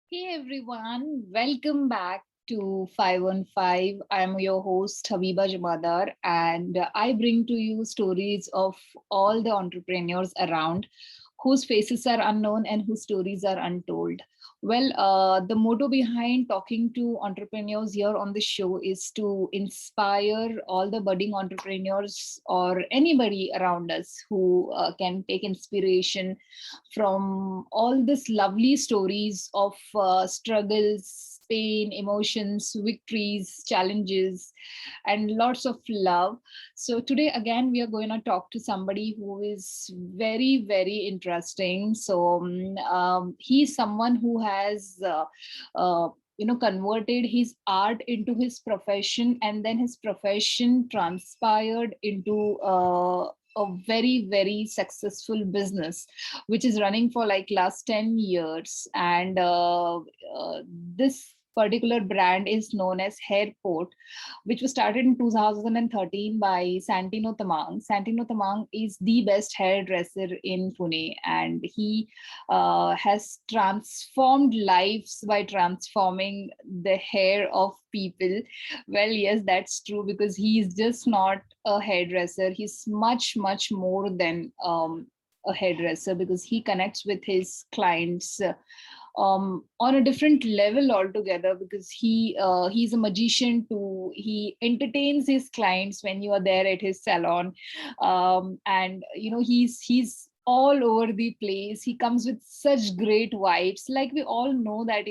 Hey everyone, welcome back to 515. I'm your host Habiba Jamadar, and I bring to you stories of all the entrepreneurs around whose faces are unknown and whose stories are untold. The motto behind talking to entrepreneurs here on the show is to inspire all the budding entrepreneurs or anybody around us who can take inspiration from all these lovely stories of struggles, pain, emotions, victories, challenges, and lots of love. So, today again, we are going to talk to somebody who is very, very interesting. He's someone who has converted his art into his profession, and then his profession transpired into a very, very successful business which is running for like last 10 years. This particular brand is known as Hairport, which was started in 2013 by Santino Tamang. Santino Tamang is the best hairdresser in Pune, and he has transformed lives by transforming the hair of people. Well, yes, that's true, because he is just not a hairdresser. He's much, much more than a hairdresser, because he connects with his clients on a different level altogether, because he's a magician too. He entertains his clients when you are there at his salon. And he's all over the place. He comes with such great vibes. Like, we all know that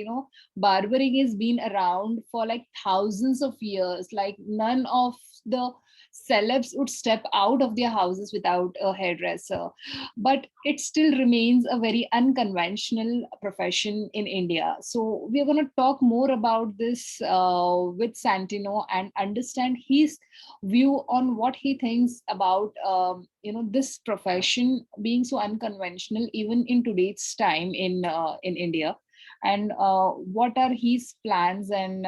barbering has been around for like thousands of years. Like, none of the celebs would step out of their houses without a hairdresser, but it still remains a very unconventional profession in India. So we are going to talk more about this with Santino and understand his view on what he thinks about this profession being so unconventional even in today's time in India, and what are his plans, and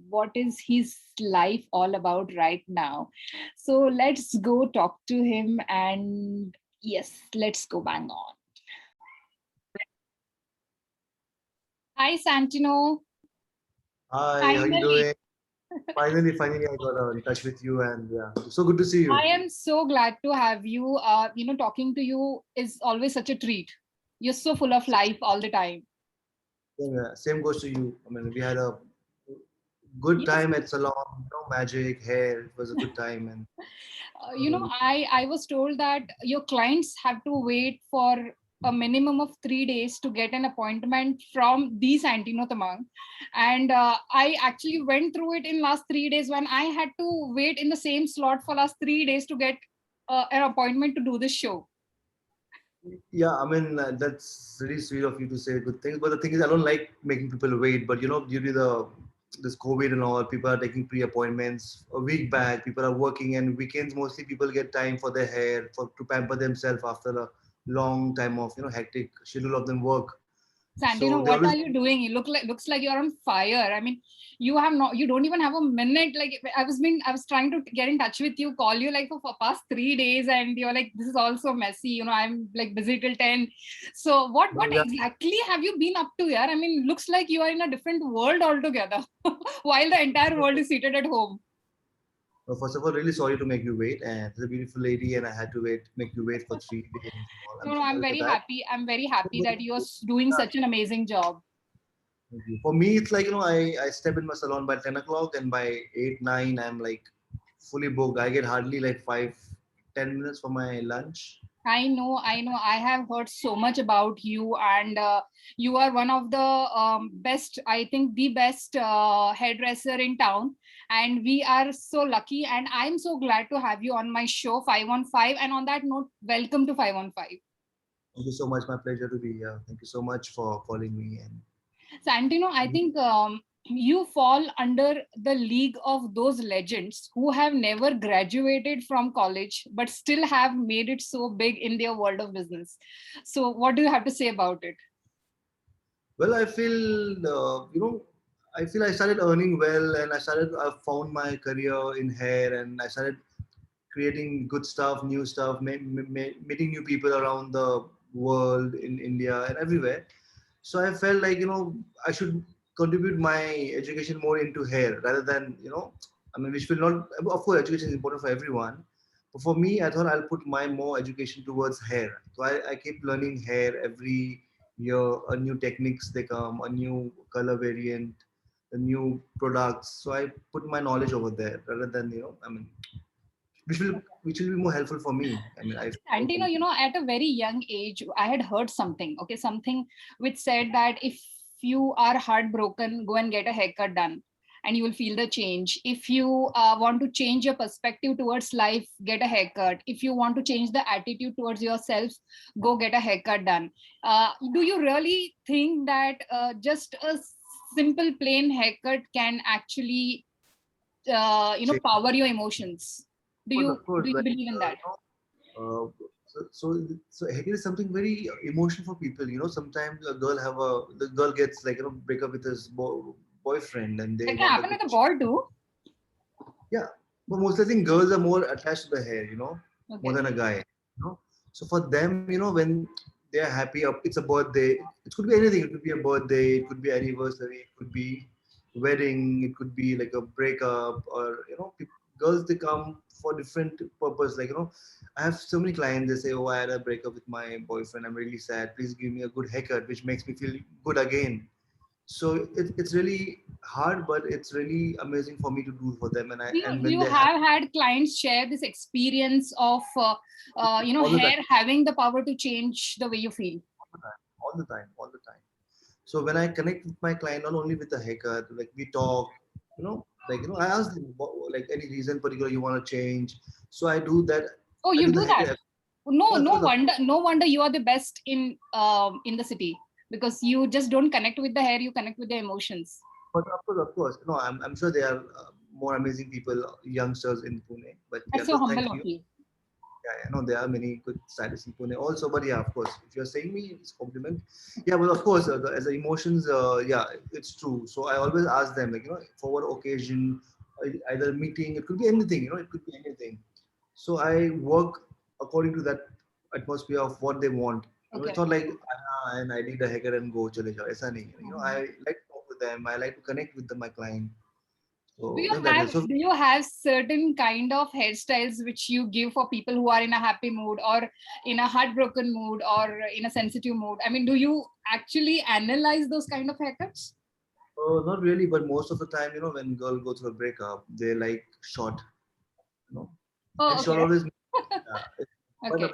what is his life all about right now. So let's go talk to him, and yes, let's go bang on. Hi, Santino. Hi, how you Finally, doing? Finally, I got in touch with you, and yeah, so good to see I you. am so glad to have you. Talking to you is always such a treat. You're so full of life all the time. Same goes to you. I mean, we had a good Yes. time at salon, magic, hair. It was a good time, and um, I was told that your clients have to wait for a minimum of 3 days to get an appointment from the Santino Tamang, and I actually went through it in last 3 days when I had to wait in the same slot for last 3 days to get an appointment to do this show. yeah, I mean that's really sweet of you to say good things. But the thing is, I don't like making people wait. But due to the this COVID and all, people are taking pre-appointments a week back. People are working, and weekends mostly people get time for their hair, for to pamper themselves after a long time of hectic schedule of them work. So Santino, they what always are you doing? You looks like you're on fire. I mean, you don't even have a minute. Like, I was trying to get in touch with you, call you like for past 3 days, and you're like, this is also messy. I'm like busy till 10. So what yeah. exactly have you been up to here? I mean, looks like you are in a different world altogether, while the entire world is seated at home. First of all, really sorry to make you wait. And it's a beautiful lady, and I had to make you wait for 3 days and all. No, I'm no, I'm sorry for very that. happy. I'm very happy that you're doing such an amazing job. Thank you. For me, it's like I step in my salon by 10 o'clock, and by 8 9, I'm like fully booked. I get hardly like 5 10 minutes for my lunch. I know, I know. I have heard so much about you, and you are one of the best, I think, the best hairdresser in town. And we are so lucky, and I'm so glad to have you on my show, 515. And on that note, welcome to 515. Thank you so much. My pleasure to be here. Thank you so much for calling me. Santino, I think you fall under the league of those legends who have never graduated from college but still have made it so big in their world of business. So, what do you have to say about it? Well, I feel I feel I started earning well, and I found my career in hair, and I started creating good stuff, new stuff, meeting new people around the world in India and everywhere. So I felt like, I should contribute my education more into hair rather than, I mean, which will not, of course, education is important for everyone. But for me, I thought I'll put my more education towards hair. So I keep learning hair every year, a new techniques they come, a new color variant, a new products. So I put my knowledge over there rather than, I mean, which will be more helpful for me. I mean, I Santino, at a very young age, I had heard something, okay, something which said that if you are heartbroken, go and get a haircut done and you will feel the change. If you want to change your perspective towards life, get a haircut. If you want to change the attitude towards yourself, go get a haircut done. Do you really think that just a simple plain haircut can actually, say, power your emotions? Do you of course, do you like, believe in that? so hair is something very emotional for people. Sometimes the girl gets like, break up with his boyfriend and they That can want a happen good with a ball too. yeah. But mostly I think girls are more attached to the hair, more Okay. than a guy. So for them, when they are happy, it's a birthday. It could be anything. It could be a birthday. It could be anniversary. It could be wedding. It could be like a breakup, or girls they come for different purpose. Like I have so many clients. They say, "Oh, I had a breakup with my boyfriend. I'm really sad. Please give me a good haircut, which makes me feel good again." So it's really hard, but it's really amazing for me to do for them. And I Do you, and do when you they have have had clients share this experience of, all the time, hair having the power to change the way you feel? all the time, all the time. So when I connect with my client, not only with the haircut, like we talk, I ask them like any reason particular you want to change. So I do that. Oh, I you do the do that? haircut. No, Yeah, of course, of course. no wonder you are the best in the city, because you just don't connect with the hair, you connect with the emotions. But of course, of course. No, I'm sure there are more amazing people, youngsters in Pune. But yeah, That's so thank humble of you. you. Yeah, no, there are many good stylists in Pune also. But yeah, of course, if you're saying me, it's compliment. Yeah, but of course, as the emotions, yeah, it's true. So I always ask them, like, for what occasion, either meeting, it could be anything, it could be anything. So I work according to that atmosphere of what they want. Okay. It's not like, and I need a haircut and go, chale jao. Aisa nahi hai. I Mhm. like to talk with them. I like to connect with my client. Do So you that have is so. do you have certain kind of hairstyles which you give for people who are in a happy mood or in a heartbroken mood or in a sensitive mood? I mean, do you actually analyze those kind of haircuts? Not really, but most of the time, when girl go through a breakup, they like short, you know, and Oh, she'll okay. always, Okay.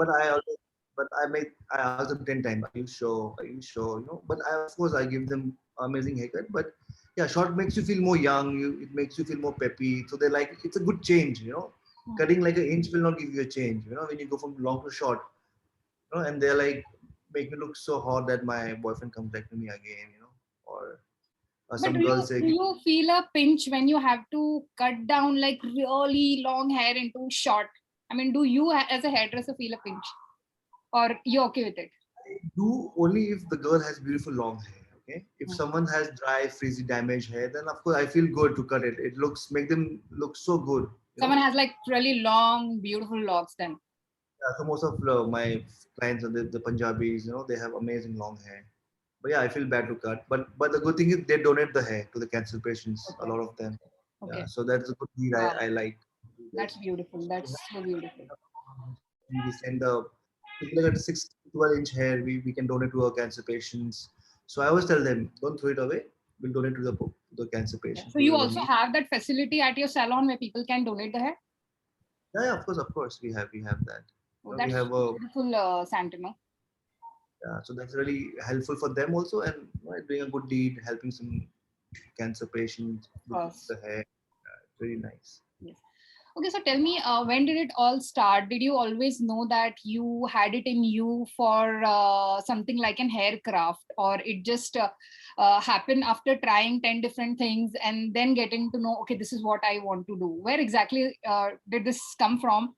I ask them 10 times, are you sure? Are you sure? But of course, I give them amazing haircut. But yeah, short makes you feel more young. It makes you feel more peppy. So they like it's a good change. Cutting like an inch will not give you a change. When you go from long to short, and they're like make me look so hot that my boyfriend comes back to me again. Or But some girls do say, you feel a pinch when you have to cut down like really long hair into short? I mean, do you as a hairdresser feel a pinch, or you okay with it? do only if the girl has beautiful long hair. Okay, if Hmm. someone has dry, frizzy, damaged hair, then of course I feel good to cut it. It make them look so good. Someone has like really long, beautiful locks then. Yeah, so most of my clients are the Punjabis. They have amazing long hair. But yeah, I feel bad to cut. But the good thing is they donate the hair to the cancer patients. A Okay. lot of them. Yeah, Okay. so that's a good deed. Wow. I like to do That's this. beautiful. So That's so beautiful. we send the people that 6 to 12-inch hair we can donate to our cancer patients. So I always tell them, don't throw it away. We'll donate to the cancer Yeah. patient, So you whoever also needs. have that facility at your salon where people can donate the hair? Yeah, of course, we have that. Oh, We that's have a beautiful, Santino. yeah, so that's really helpful for them also, and doing a good deed, helping some cancer patients Of with course. the hair. It's really nice. Yes. Okay, so tell me, when did it all start? Did you always know that you had it in you for something like an hair craft, or it just happened after trying 10 different things and then getting to know, okay, this is what I want to do? Where exactly did this come from?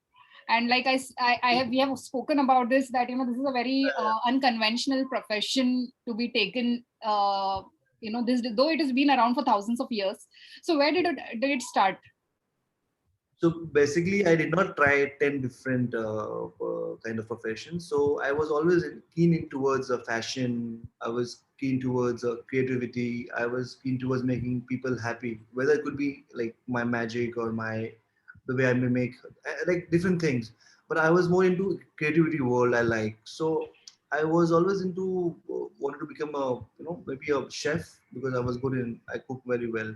And like I have, we have spoken about this, that, this is a very unconventional profession to be taken, this, though it has been around for thousands of years. So where did it start? So basically, I did not try 10 different kind of professions. So I was always keen in towards fashion. I was keen towards creativity. I was keen towards making people happy, whether it could be like my magic or my the way I may make like different things. But I was more into creativity world. I like so. I was always into wanted to become a maybe a chef because I was good in I cook very well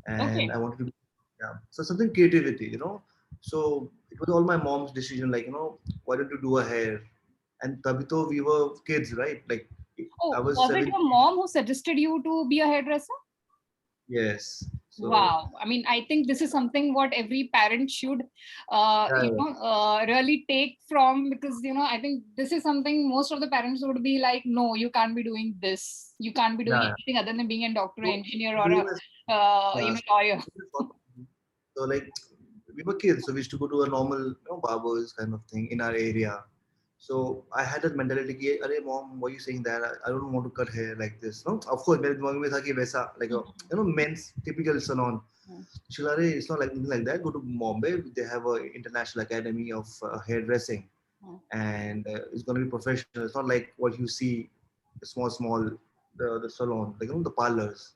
and Okay. I wanted to be, yeah. So something creativity, So it was all my mom's decision, like, why don't you do a hair? And tabito we were kids, right? Like I Oh, was was it 7. your mom who suggested you to be a hairdresser? Yes. So Wow. I mean, I think this is something what every parent should, yeah, really take from, because, I think this is something most of the parents would be like, no, you can't be doing this. You can't be doing yeah. anything other than being a doctor, So engineer, or during a, this, lawyer. so like we were kids, so we used to go to a normal, barbers kind of thing in our area. So I had that mentality, कि, "अरे mom, why are you saying that? I don't want to cut hair like this." No, of course, मेरे दिमाग में था कि वैसा like a men's typical salon. She's like, "अरे, it's not like anything like that. Go to Bombay. They have a international academy of hairdressing, and it's going to be professional. It's not like what you see, small the salon, like the parlors."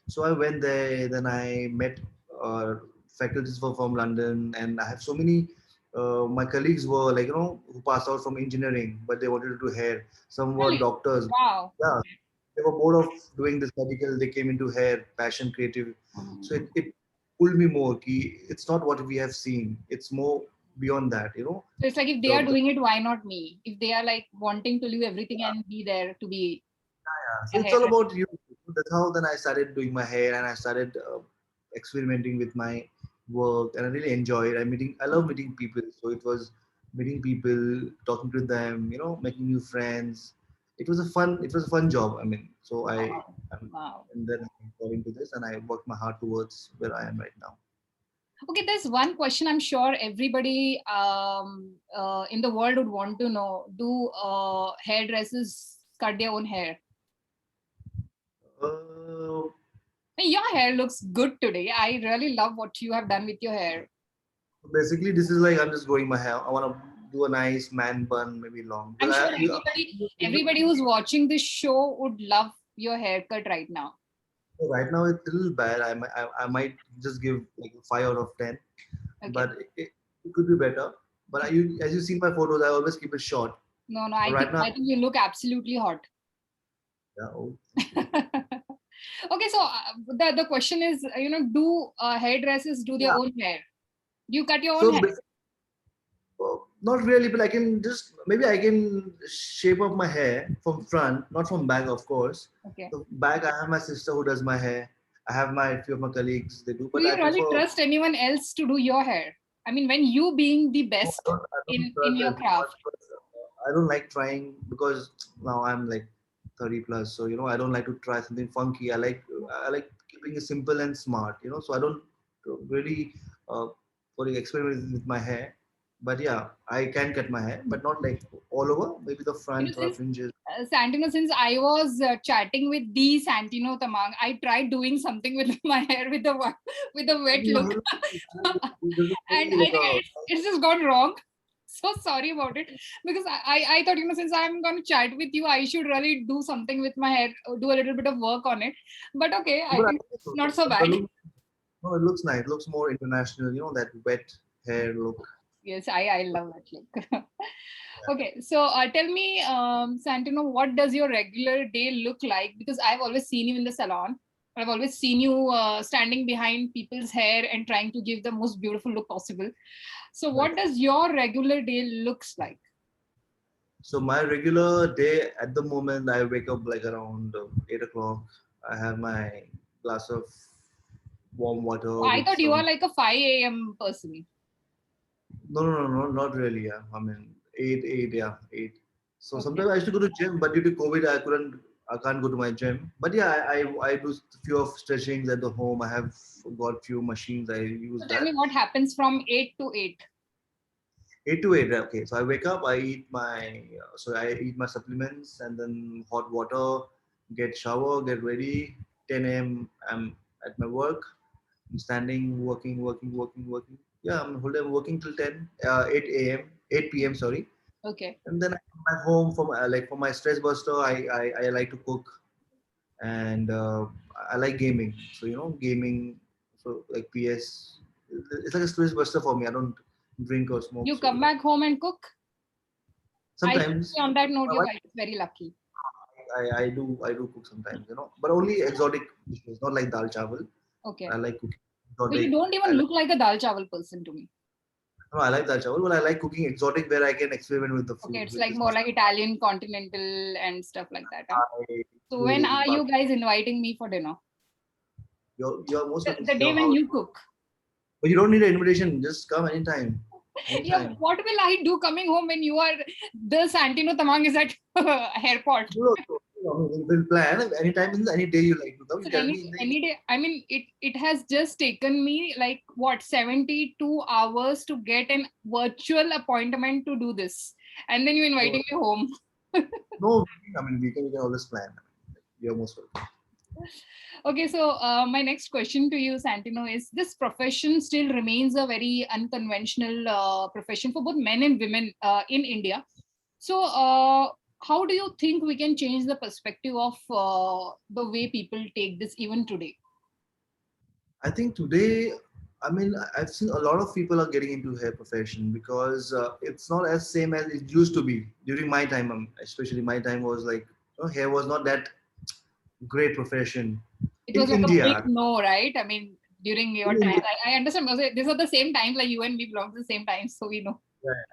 So I went there, then I met faculties from London, and I have so many. My colleagues were like who passed out from engineering, but they wanted to do hair. Some were Really? doctors. Wow. Yeah, they were bored of doing this medical. They came into hair, passion, creative. So it pulled me more. Ki it's not what we have seen. It's more beyond that. So it's like, if they are The doing it, why not me? If they are like wanting to leave everything and be there to be So a it's all hairdresser. about you. That's how then I started doing my hair and I started experimenting with my work and I really enjoy it. I love meeting people. So it was meeting people, talking to them, making new friends. It was a fun job. I mean, so Wow. Wow. and then I got into this and I worked my heart towards where I am right now. Okay, there's one question I'm sure everybody in the world would want to know. Do hairdressers cut their own hair? Uh, Your hair looks good today. I really love what you have done with your hair. Basically, this is like I'm just growing my hair. I want to do a nice man bun, maybe long. I'm Because sure I, you, everybody who's watching this show would love your haircut right now. So right now it's a little bad. I might just give like a 5 out of 10, Okay. but it could be better. But as you see my photos, I always keep it short. No, But I think right now, you look absolutely hot. yeah, oh, thank you. Okay, so the question is, do hairdressers do their Yeah. own hair? Do you cut your own So hair? not really, but I can just maybe I can shape up my hair from front, not from back, of course. Okay. So back, I have my sister who does my hair. I have my few of my colleagues they do, Do but you I really prefer. trust anyone else to do your hair? I mean, when you being the No, best I don't in trust your everyone. craft. But I don't like trying because now I'm like 30 plus, so I don't like to try something funky. I like keeping it simple and smart. So I don't really uh, experiment with my hair. But yeah, I can cut my hair, but not like all over. Maybe the front or Since fringes. Santino, since I was chatting with the Santino Tamang, I tried doing something with my hair with with a wet Your look, hair doesn't and really I like think a. it's just gone wrong. So sorry about it, because I thought, since I'm going to chat with you, I should really do something with my hair, do a little bit of work on it. But okay, I But I think think it's not so bad. no, it looks nice. It looks more international. That wet hair look. Yes, I love that look. Okay, so tell me, Santino, what does your regular day look like? Because I've always seen you in the salon. I've always seen you standing behind people's hair and trying to give the most beautiful look possible. So, Right. what does your regular day looks like? So my regular day at the moment, I wake up like around 8 o'clock. I have my glass of warm water I with thought you are some. like a 5 a.m. person. No, no, no, no, not really. Yeah, I mean 8, 8, yeah, 8. So Okay. sometimes I used to go to gym, but due to COVID, I can't go to my gym. But yeah, I do few of stretchings at the home. I have got few machines. I use So, tell me that. what happens from 8 to 8. 8 to 8. Okay, so I wake up. I eat my supplements and then hot water. Get shower. Get ready. 10 a.m. I'm at my work. I'm standing, working, working, working, working. Yeah, I'm whole day working till 10, 8 a.m., 8 p.m. Sorry, Okay. and then I come back home from like for my stress buster. I like to cook, and I like gaming. So gaming. So like PS, it's like a stress buster for me. I don't drink or smoke, You so come back home and cook? I think sometimes on that note, my your wife, wife is very lucky. I do cook sometimes, but only exotic dishes, not like dal chawal. Okay. I like cooking So you exotic. don't even I like look like a dal chawal person to me. no, I like dal chawal, but I like cooking exotic where I can experiment with the Okay, food, it's which like is more must. like Italian, continental, and stuff like that. Huh? I So when do are you barbecue. guys inviting me for dinner? You're most welcome The to day your when house, you cook. but you don't need an invitation. Just come anytime, Yeah, anytime. what will I do coming home when you are the Santino Tamang is at airport? No, no, no, we'll plan anytime, any day you like to come. You So tell me in the any day. I mean, it has just taken me like what 72 hours to get an virtual appointment to do this, and then you're no, inviting me home. no. I mean, we can always plan. You're most welcome. Okay, so my next question to you, Santino, is this profession still remains a very unconventional profession for both men and women in India. So, how do you think we can change the perspective of the way people take this even today? I think today, I mean, I've seen a lot of people are getting into hair profession because it's not as same as it used to be during my time. Especially my time was like, hair was not that great profession It in was like a big India. no, right? I mean, during your In time, India, I understand. Also, these are the same times, like you and me belong to the same times, so we know. yeah.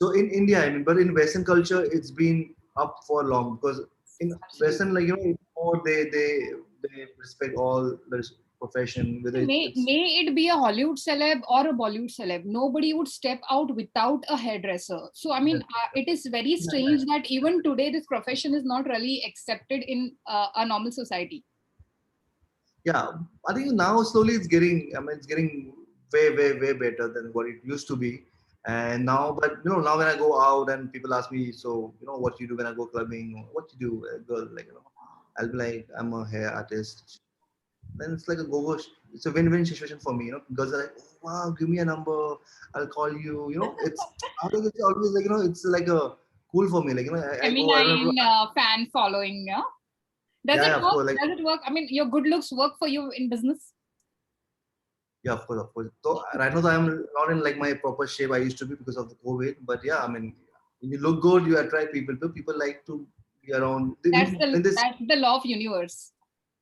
So in India, I mean, but in Western culture, it's been up for long because in Western, Absolutely. like it's more they respect all the profession, whether it's May it be a Hollywood celeb or a Bollywood celeb, nobody would step out without a hairdresser. So, I mean, it is very strange that even today this profession is not really accepted in a normal society. yeah. I think now slowly it's getting. I mean, it's getting way better than what it used to be. And now, but now when I go out and people ask me, so what you do when I go clubbing, or what you do, girl, like I'll be like, I'm a hair artist. Then it's like a go-go. It's a win-win situation for me. Girls are like, oh, wow, give me a number. I'll call you. I think it's always like it's like a cool for me. Like I go. I don't know. Feminine fan following. Yeah? Does Yeah, it yeah, of work? course. Like Does it work? I mean, your good looks work for you in business? yeah, of course. So right now I'm not in like my proper shape I used to be because of the COVID. But yeah, I mean, when you look good, you attract people. People like to be around. When they That's the law of universe.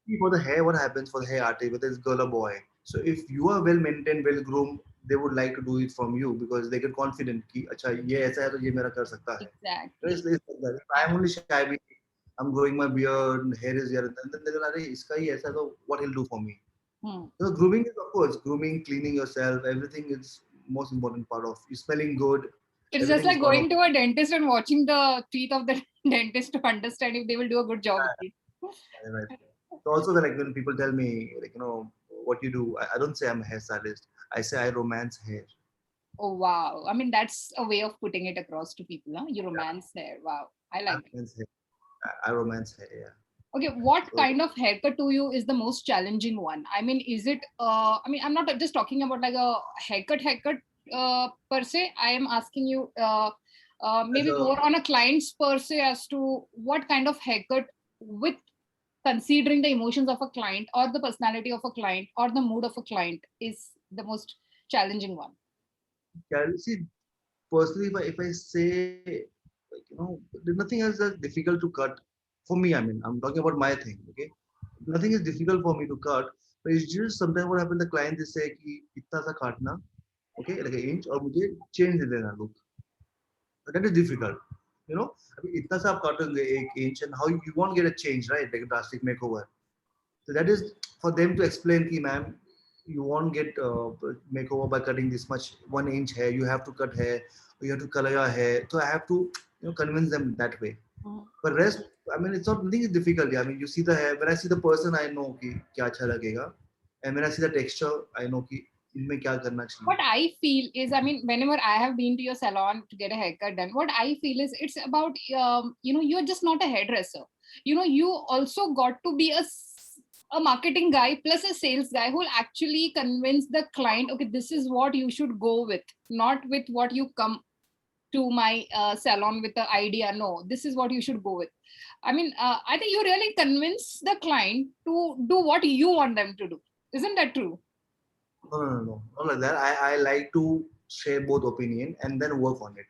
see for the hair, what happens for the hair artist, whether it's girl or boy. So if you are well maintained, well groomed, they would like to do it from you because they get confident कि अच्छा ये ऐसा है तो ये मेरा कर सकता है. So Exactly. it's like that. If I'm only shy, I'm growing my beard, hair is here, and then they're like, अरे इसका ही ऐसा है तो what he'll do for me. Hmm. So grooming is of course grooming, cleaning yourself, everything is most important part of you smelling good. It's just Everything is like part of going to a dentist and watching the teeth of the dentist to understand if they will do a good job. right. So also like when people tell me like what you do, I don't say I'm a hairstylist. I say I romance hair. Oh wow. I mean, that's a way of putting it across to people. Huh? You Yeah, romance there. Wow. I I like it. romance hair. I romance hair. Yeah. Okay, what So kind of haircut to you is the most challenging one? I mean, is it I mean, I'm not just talking about like a haircut per se. I am asking you as maybe a more on a client's per se as to what kind of haircut with considering the emotions of a client or the personality of a client or the mood of a client is the most challenging one. see personally if I say like there's nothing else that's difficult to cut for me. I mean I'm talking about my thing. Okay, nothing is difficult for me to cut. But it's just sometimes what happens the client they say कि इतना सा काटना okay like an inch और मुझे change दे देना look. But that is difficult. अभी इतना सा आप काटोगे एक inch and how you won't get a change right like a drastic makeover. So that is for them to explain ki ma'am you won't get makeover by cutting this much 1 inch hair. You have to cut hair or you have to color your hair. So I have to convince them that way. Mhm. But rest, I mean, it's not nothing is difficult. I mean, you see the hair. When I see the person, I know कि क्या अच्छा लगेगा. And when I see the texture, I know कि इनमें क्या करना What चाहिए. I feel is, I mean, whenever I have been to your salon to get a haircut done, what I feel is it's about, you're just not a hairdresser. You also got to be a a marketing guy plus a sales guy who will actually convince the client, okay, this is what you should go with, not with what you come to my salon with the idea. No, this is what you should go with. I mean, I think you really convince the client to do what you want them to do. Isn't that true? No, not like that. I like to share both opinion and then work on it.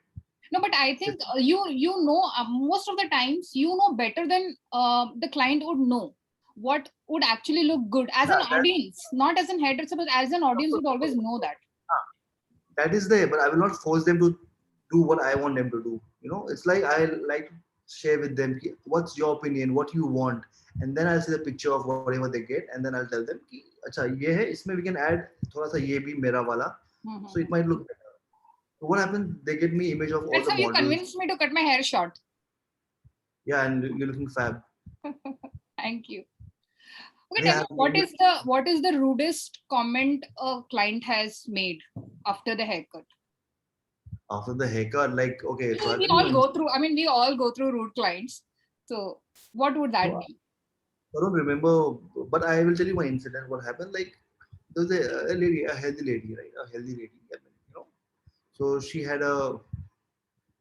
No, but I think you know, most of the times you know better than the client would know what would actually look good as an Yeah, audience, not as an hairdresser, but as an audience would always know that. that is there, but I will not force them to do what I want them to do. You know, it's like I like to share with them ki, what's your opinion, what you want, and then I'll see the picture of whatever they get, and then I'll tell them कि अच्छा ये है इसमें we can add थोड़ा सा ये भी मेरा वाला, so it Mhm. might look better. So what happens? They get me image of all That's the how you models. convinced me to cut my hair short. Yeah, and you're looking fab. Thank you. Okay, tell Yeah, me what is the rudest comment a client has made after the haircut? after the haircut, like okay, so I'll We tell you all one. go through. I mean, we all go through rude clients. So, what would that So be? I don't remember, but I will tell you one incident. What happened? Like there was a lady, a healthy lady, right? A healthy lady. I mean, you know. So she had a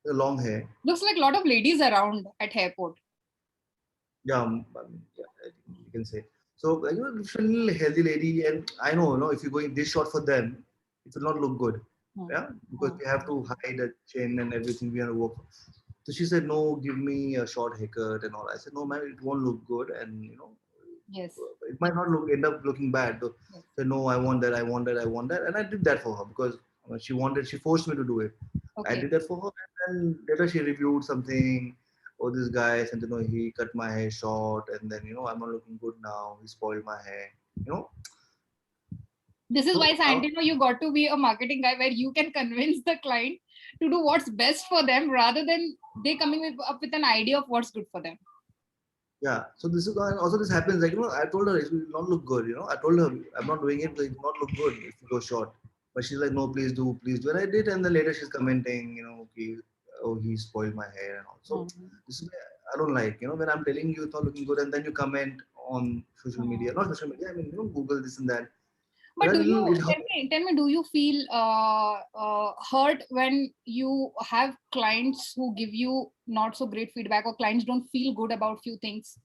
long hair. Looks like a lot of ladies around at airport. Yeah, yeah, I think you can say. So like, you know, literally healthy lady, and I know, you know, if you're going this short for them, it will not look good. Hmm. Yeah, because Hmm. we have to hide the chin and everything. We have to work. So she said, no, give me a short haircut and all. I said, no, man, it won't look good, and you know, Yes. it might not look end up looking bad. So, Yes. said, no, I want that, I want that, I want that, and I did that for her because she wanted, she forced me to do it. I Okay. did that for her, and then later she reviewed something. Oh, this guy said, you know, he cut my hair short, and then you know, I'm not looking good now. He spoiled my hair. You know, This is why, so Santino, you got to be a marketing guy where you can convince the client to do what's best for them rather than they coming up with an idea of what's good for them. yeah. So this is also this happens. Like you know, I told her it will not look good. You know, I told her I'm not doing it. Like, it will not look good if you go short. But she's like, no, please do. And I did, and then later she's commenting, you know, okay, oh, he spoiled my hair and all. So Mhm. this is I don't like, you know, when I'm telling you it's not looking good, and then you comment on social media, not social media. I mean, you know, Google this and that. But But do you it hurt. tell me, do you feel hurt when you have clients who give you not so great feedback or clients don't feel good about few things?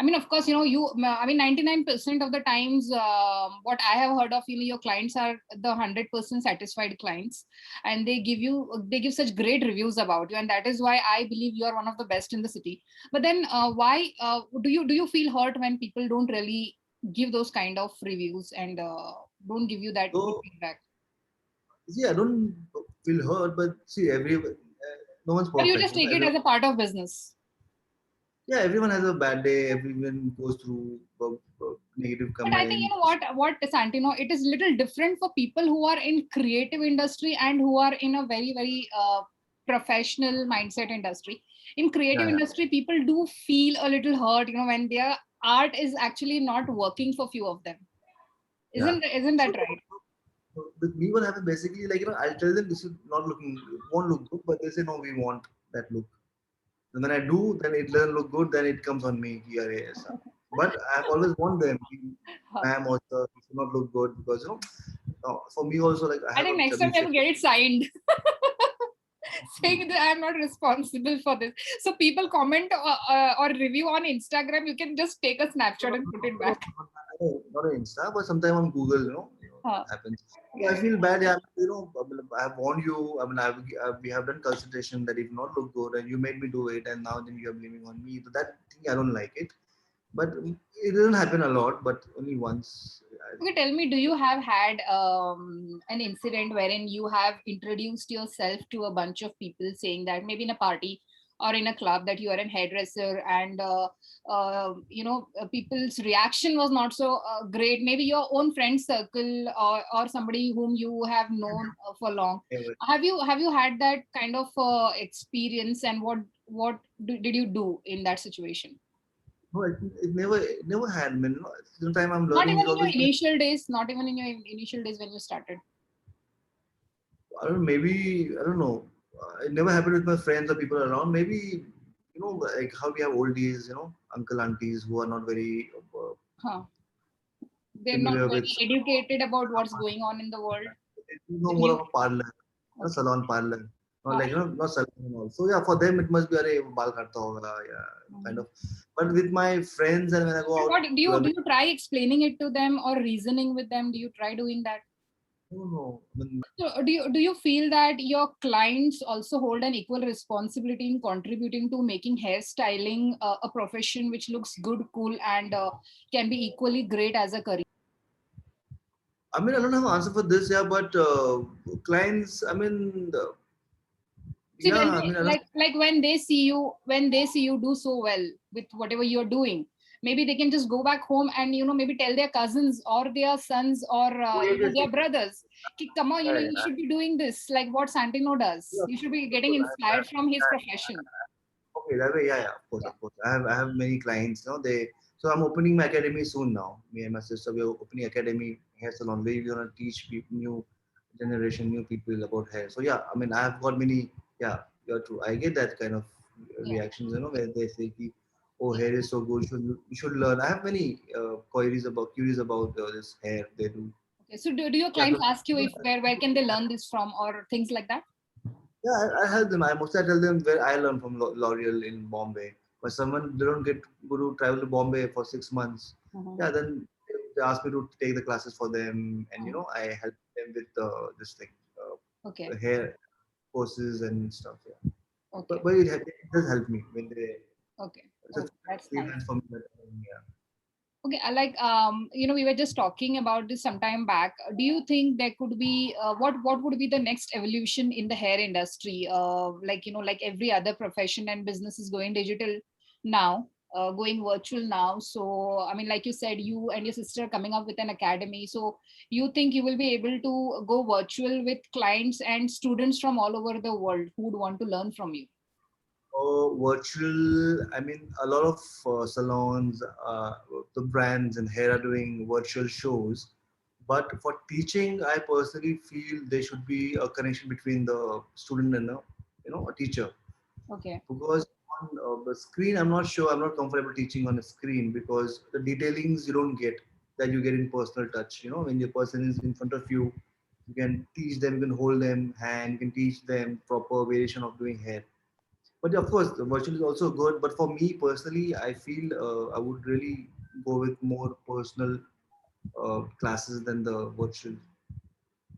I mean, of course, you know, I mean, 99% of the times, what I have heard of, you know, your clients are the 100% satisfied clients and they give such great reviews about you. And that is why I believe you are one of the best in the city. But then why do you feel hurt when people don't really give those kind of reviews and don't give you that good So feedback? see, I don't feel hurt, but see, no one's Or you perfect. just You know, take it as a part of business? yeah, everyone has a bad day. Everyone goes through negative But I think, you know, comments. what Santino, it is little different for people who are in creative industry and who are in a very professional mindset industry. In creative Yeah, yeah, industry, people do feel a little hurt, you know, when their art is actually not working for few of them. yeah. Isn't So that right? with me, what happens basically, like you know, I'll tell them this is not looking, it won't look good, but they say no, we want that look. And when I do, then it doesn't look good. Then it comes on me. कि अरे ऐसा. But I always want them. कि, ma'am, or sir, it should not look good because you know, for me also like I I have think a next time chubby we have to face. get it signed. Saying that I'm not responsible for this. So people comment or review on Instagram, you can just take a snapshot and put it back. Not on Insta, but sometime on Google, Huh. it happens. So I Correct. feel bad. Yeah, you know, I have warned you. I mean, we have done consultation that it not look good, and you made me do it, and now then you are blaming on me. So that thing I don't like it. But it doesn't happen a lot, but only once. Okay, tell me, do you have had an incident wherein you have introduced yourself to a bunch of people saying that maybe in a party or in a club that you are an hairdresser and you know people's reaction was not so great, maybe your own friend circle or somebody whom you have known for long. Have you had that kind of experience and did you do in that situation? No, it never had. I mean, the time I'm Not learning even is in your always like, initial days, not even in your initial days when you started. I don't know, maybe, I don't know. It never happened with my friends or people around. Maybe, like how we have oldies, uncle, aunties who are not very, Huh. They're not familiar with. very educated about what's going on in the world. You know The more new. of a parlor, not Okay. salon parlor. Not Uh, like not salon and all. So yeah, for them it must be अरे वो बाल काटता होगा, yeah, kind mhm. of. But with my friends and when I go And out what do clubbing, you try explaining it to them or reasoning with them? Do you try doing that? I don't know. I mean, So do you feel that your clients also hold an equal responsibility in contributing to making hairstyling a profession which looks good, cool, and can be equally great as a career? I don't have an answer for this, yeah, but clients, See, yeah, when I they, mean, I don't. like when they see you do so well with whatever you're doing, maybe they can just go back home and maybe tell their cousins or their sons or Oh, yes, yes, their brothers, "Ki, come on, yeah, you should be doing this like what Santino does. yeah, You should be of getting course, inspired from his profession." okay, that way, yeah, of course, Yeah. of course. I have many clients, so I'm opening my academy soon now. Me and my sister, we're opening academy hair salon where we're gonna teach people, new generation, new people about hair. So yeah, I mean, I've got many, yeah, you're true. I get that kind of Yeah. reactions, where they say, ki, oh, hair is so good, you should learn. I have many queries about this hair they do. Okay. So do your Yeah, clients ask you if where can they learn this from or things like that? yeah, I help them. I mostly tell them where I learned from L'Oreal in Bombay. But someone they don't get go to travel to Bombay for 6 months. Mhm. Yeah, then they ask me to take the classes for them, and Mhm. I help them with this thing, Okay. the hair courses and stuff. Yeah, but Okay. it does help me when they. Okay. It's a Okay. That's nice. freelance for me. But, yeah. Okay, we were just talking about this some time back. Do you think there could be what would be the next evolution in the hair industry? Like every other profession and business is going digital now, going virtual now. So, I mean, like you said, you and your sister are coming up with an academy. So, you think you will be able to go virtual with clients and students from all over the world who would want to learn from you? Virtual, a lot of salons, the brands and hair are doing virtual shows. But for teaching, I personally feel there should be a connection between the student and a teacher. Okay. Because on the screen, I'm not sure, I'm not comfortable teaching on a screen because the detailings you don't get that you get in personal touch. When the person is in front of you, you can teach them, you can hold them hand, you can teach them proper variation of doing hair. But of course, the virtual is also good. But for me personally, I feel I would really go with more personal classes than the virtual.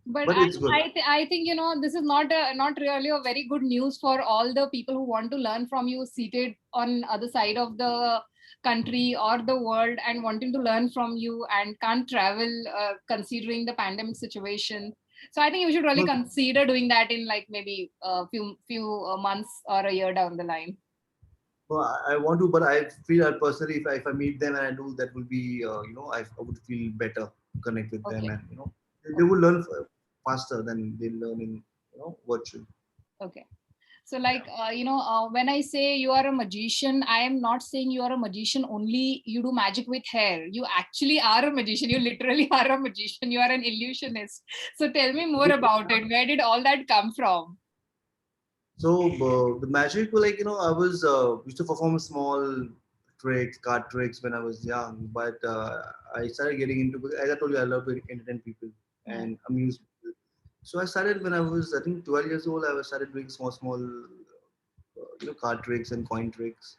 But But I it's good. I, th- I think this is not really a very good news for all the people who want to learn from you seated on other side of the country or the world and wanting to learn from you and can't travel considering the pandemic situation. So I think you should really No, consider doing that in like maybe a few months or a year down the line. no, I want to, but I feel that personally, if I meet them and I do, that will be, I would feel better to connect with them, Okay. and they will learn faster than they learn in virtual. Okay. So, like, when I say you are a magician, I am not saying you are a magician only, you do magic with hair. You actually are a magician. You literally are a magician. You are an illusionist. So, tell me more about it. Where did all that come from? So the magic, like I was used to perform small tricks, card tricks when I was young, but I started getting into, as I told you, I love to entertain people Hmm. and amuse people. So I started when I was, I think, 12 years old. I was started doing small, card tricks and coin tricks.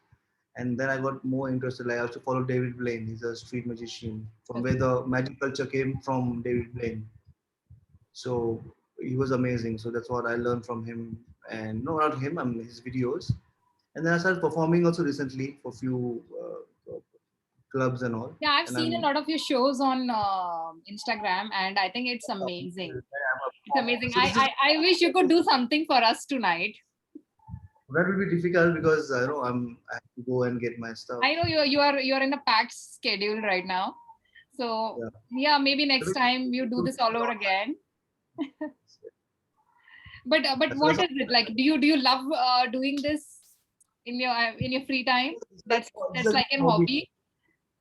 And then I got more interested. Like I used to follow David Blaine. He's a street magician. From where Okay. the magic culture came from, David Blaine. So he was amazing. So that's what I learned from him. And no, not him. His videos. And then I started performing also recently for few clubs and all. Yeah, I've And seen a I'm lot of your shows on Instagram, and I think it's amazing. I'm a It's performer. amazing. So this is I wish you could do something for us tonight. that will be difficult because I have to go and get my stuff. I know you are in a packed schedule right now. So Yeah. yeah, maybe next time you do this all over again. But So what is it like? Do you love doing this in your free time? it's That's like like an a hobby. hobby.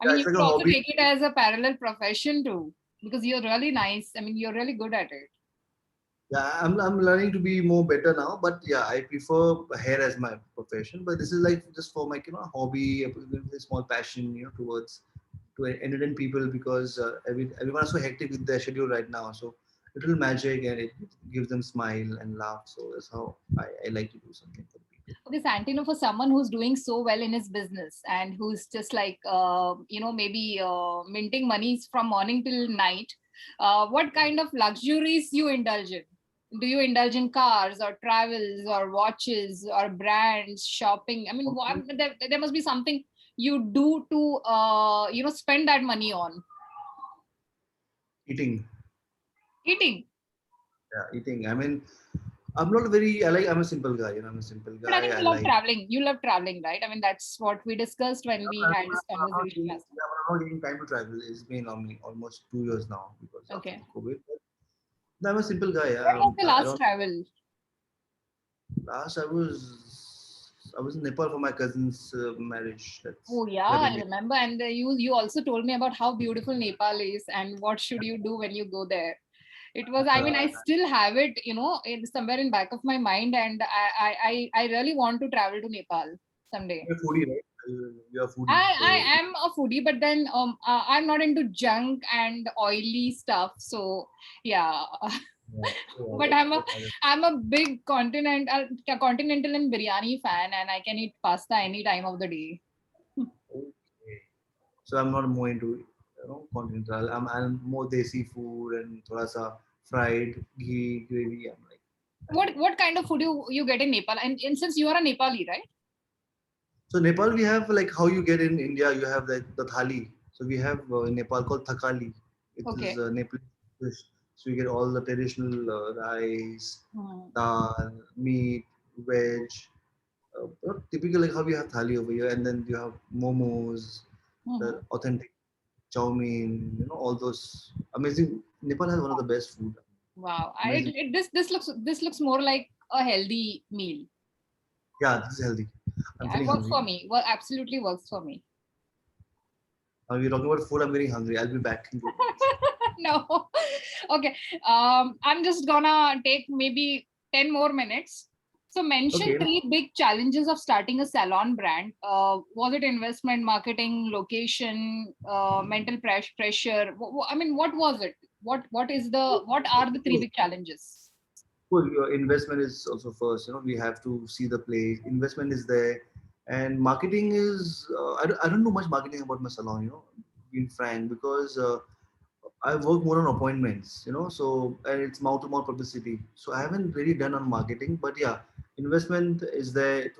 I Yeah, mean, you it's like could a also hobby. take it as a parallel profession too, because you're really nice. I mean, you're really good at it. Yeah, I'm learning to be more better now, but yeah, I prefer hair as my profession. But this is like just for my hobby, a small passion, towards. to entertain people because everyone is so hectic with their schedule right now. So little magic and it gives them smile and laugh. So that's how I like to do something for people. Okay, Santino, for someone who's doing so well in his business and who's just like, maybe minting monies from morning till night, what kind of luxuries you indulge in? Do you indulge in cars or travels or watches or brands, shopping? I mean, there must be something you do to, spend that money on. Eating, Eating. yeah, eating. I mean, I'm not very. I'm a simple guy. I'm a simple But I guy. think I you love like. traveling. You love traveling, right? I mean, that's what we discussed when we had this conversation last time. I'm not getting time to travel. It's been almost 2 years now because after Okay. the COVID. But no, I'm a simple guy. When was the I last don't. travel? Last I was in Nepal for my cousin's marriage. Oh yeah, That I ended. remember. And you also told me about how beautiful Nepal is and what should you do when you go there. It was, I mean, I still have it, in somewhere in back of my mind, and I really want to travel to Nepal someday. You're a foodie, right? You're a foodie, so I am a foodie, but then I'm not into junk and oily stuff. So yeah, yeah. So but I'm a big continental and biryani fan, and I can eat pasta any time of the day. okay. So I'm not more into continental. I'm more desi food and thoda sa fried ghee gravy. I'm like I like. What kind of food you get in Nepal? And since you are a Nepali, right? So Nepal, we have like how you get in India. You have the thali. So we have in Nepal called thakali. It is Okay. a Nepalese dish. So you get all the traditional rice, Hmm. dal, meat, veg. Typical like how you have thali over here, and then you have momos, Mhm. the authentic chow mein. All those amazing. Nepal has one of the best food. Wow. Amazing. This looks more like a healthy meal. Yeah, this is healthy. I'm Yeah, it feeling works hungry. for me. Well, absolutely works for me. We're talking about food. I'm getting hungry. I'll be back in 2 minutes. No. Okay. I'm just gonna take maybe 10 more minutes. So mention Okay. three big challenges of starting a salon brand. Was it investment, marketing, location, mental pressure? I mean, what was it? What are the three big challenges? Well, your investment is also first. We have to see the place. Investment is there, and marketing is. I don't know much marketing about my salon. Being frank, because I work more on appointments. So and it's mouth to mouth publicity. So I haven't really done on marketing, but yeah, investment is there.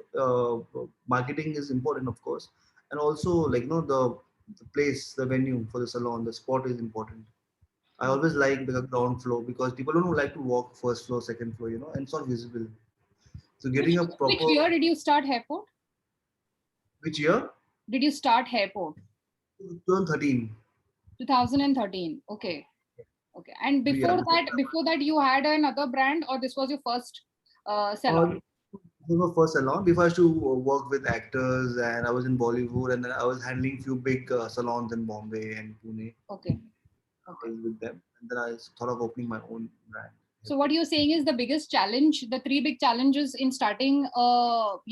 Marketing is important, of course, and also like the place, the venue for the salon, the spot is important. I always like the ground floor because people don't like to walk first floor, second floor, and it's not visible. So Which getting a which proper year did you start Hairport? which year? Did you start Hairport? 2013. 2013. Okay. Okay. And Yeah. before that, you had another brand, or this was your first Uh, salon? this was my first salon. Before I used to work with actors, and I was in Bollywood, and then I was handling few big salons in Bombay and Pune. Okay. I Okay. was with them, and then I thought of opening my own brand. So what you're saying is the biggest challenge, the three big challenges in starting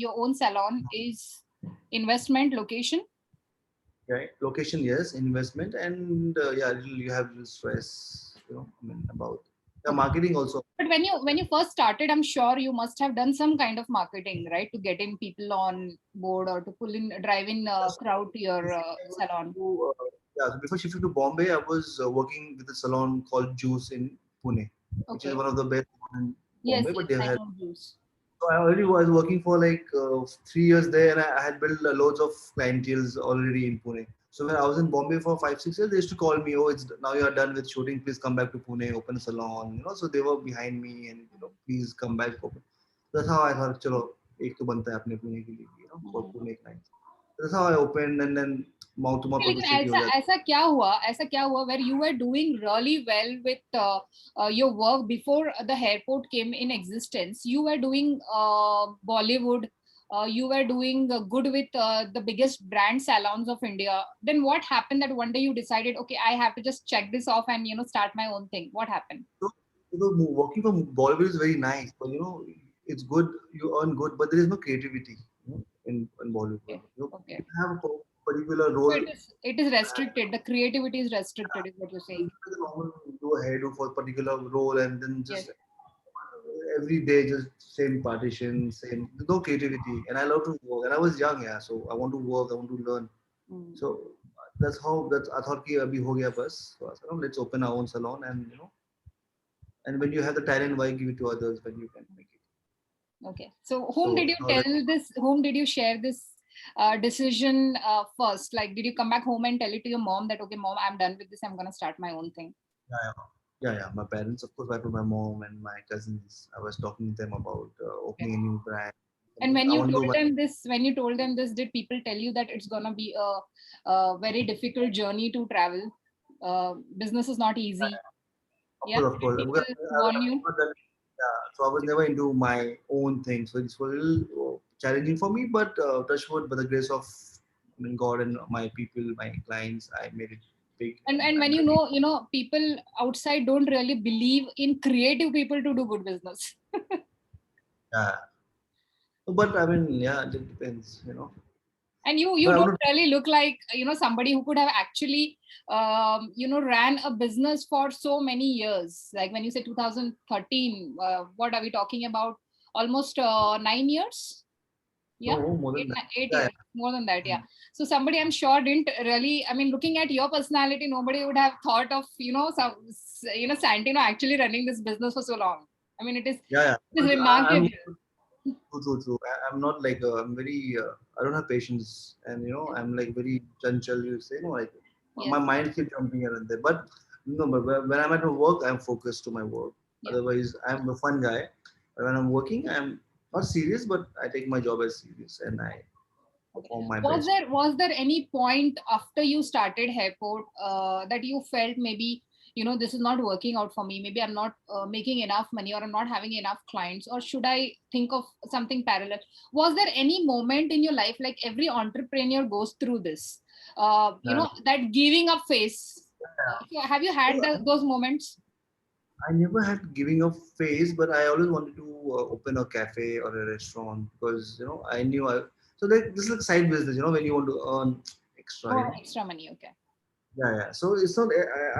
your own salon is investment, location. Okay. Location, yes. Investment, and yeah, you have little stress. About Okay. marketing also. But when you first started, I'm sure you must have done some kind of marketing, right, to get in people on board or to drive in crowd to your salon. Before shifting to Bombay, I was working with a salon called Juice in Pune, which is Okay. one of the best in Yes, Bombay. yes, But they I had, know juice. so I already was working for like 3 years there, and I had built loads of clienteles already in Pune. So when I was in Bombay for 5 6 years, they used to call me, "Oh, it's now you are done with shooting. Please come back to Pune, open a salon." So they were behind me, and please come back. Open. That's how I thought, चलो एक तो बनता है अपने पुणे के लिए, for hmm. Pune clients. That's how I opened, and then mouth to mouth लेकिन publicity हो ऐसा जाती. ऐसा क्या हुआ where you were doing really well with your work before the Hairport came in existence? You were doing Bollywood, you were doing good with the biggest brand salons of India. Then what happened that one day you decided, okay, I have to just check this off and start my own thing? What happened? So, working from Bollywood is very nice, but it's good. You earn good, but there is no creativity, in Bollywood. Okay. Okay. You have a particular So role. it is restricted. The creativity is restricted, is what you're You saying. can normal do a hairdo for a particular role and then Yes. just every day just same partition, same no creativity. And I love to work. And I was young, yeah, so I want to work, I want to learn. Mm. So that's I thought कि अभी हो गया बस. So I said, "Oh, let's open our own salon and and when you have the talent, why give it to others when you can make it?" Okay. So whom So did you now that tell this? Whom did you share this decision first? Like, did you come back home and tell it to your mom that, okay, mom, I'm done with this. I'm gonna start my own thing. yeah, yeah. My parents, of course, I told my mom and my cousins. I was talking to them about Okay. opening a new brand. And when I you want to do told my them this, did people tell you that it's gonna be a very difficult journey to travel? Business is not easy. of Yeah. course, of Did course. people warn you? Yeah, so I was never into my own thing. So it's a little challenging for me, but touch wood, by the grace of God and my people, my clients, I made it big, And and when I'm happy. people outside don't really believe in creative people to do good business. Yeah, but I mean, yeah, it depends. And you But I don't would, really look like somebody who could have actually ran a business for so many years. Like when you say 2013, what are we talking about? Almost 9 years. no Yeah, more than eight, that. 8 years, Yeah, more than that. yeah. Yeah. So somebody I'm sure didn't really, I mean, looking at your personality, nobody would have thought of Santino actually running this business for so long. I mean, Yeah, yeah. it is But remarkable. I'm true, true, true. I'm not like I'm very. I don't have patience, and I'm like very chanchal. You say no, like Yes. my mind keeps jumping here and there. But no, but when I'm at work, I'm focused to my work. Yeah. Otherwise, I'm a fun guy. But when I'm working, I'm not serious, but I take my job as serious, and I Okay. perform my Was best. there any point after you started Hairport that you felt maybe this is not working out for me? Maybe I'm not making enough money, or I'm not having enough clients, or should I think of something parallel? Was there any moment in your life, like every entrepreneur goes through this, Uh, that giving up phase? So have you had so those moments? I never had giving up phase, but I always wanted to open a cafe or a restaurant because I knew I. So this is like side business, when you want to earn extra, Oh, extra money. Okay. Yeah, yeah. So it's not.